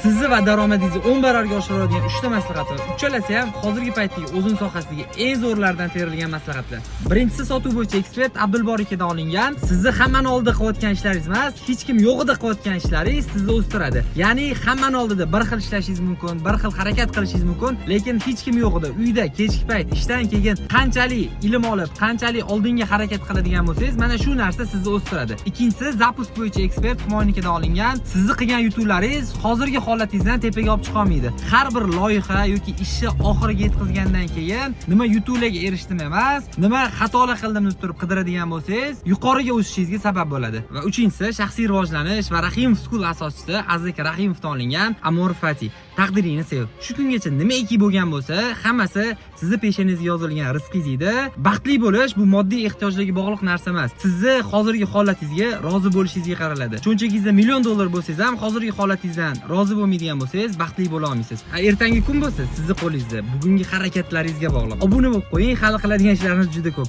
sizni va daromadingizni 10 barobarga oshiradigan 3 ta maslahat bor. Uchalasi ham hozirgi paytdagi o'zin sohasidagi eng zo'rlardan terilgan maslahatlar. Birinchisi sotuv bo'yicha ekspert Abdulborikadan olingan. Sizni hammani oldida qilayotgan ishlaringiz emas, hech kim yo'g'ida qilayotgan ishlaringiz sizni o'stiradi. Ya'ni hammani oldida bir xil ishlashingiz mumkin, bir xil harakat qilishingiz mumkin, lekin hech kim yo'g'ida uyda kechki payt ishdan keyin qanchalik ilm olib, qanchalik oldinga harakat qiladigan bo'lsangiz, mana shu narsa sizni o'stiradi. Ikkinchisi zapusk bo'yicha ekspert Humoynikidan olingan. Sizni qilgan yutuqlaringiz hozirgi holatingizdan tepaga olib chiqa olmaydi. Har bir loyiha yoki ishni oxiriga yetkazgandan keyin nima yutuqlarga erishdim emas, nima xatolar qildim deb turib qidiradigan bo'lsangiz, yuqoriga o'sishingizga sabab bo'ladi. Va uchinchisi shaxsiy rivojlanish va Rahimov School asoschisi Aziz Rahimovdan olingan Amor Fati. Taqdiringni sev. Shu kungacha nimaiki bo'lgan bo'lsa, hammasi sizni peshonangizga yozilgan rizqingiz edi. Baxtli bo'lish bu moddiy ehtiyojlarga bog'liq narsa emas. Sizni hozirgi holatingizga rozi bo'lishingizga qaraladi. Cho'nchagingizda $1,000,000 bo'lsangiz ham, hozirgi holatingizdan rozi bo'lmaydigan bo'lsangiz, baxtli bo'la olmaysiz. Ertangi kun bo'lsa, sizni qo'lingizda, bugungi harakatlaringizga bog'liq. Obuna bo'lib qo'ying, hali qiladigan ishlarimiz juda ko'p.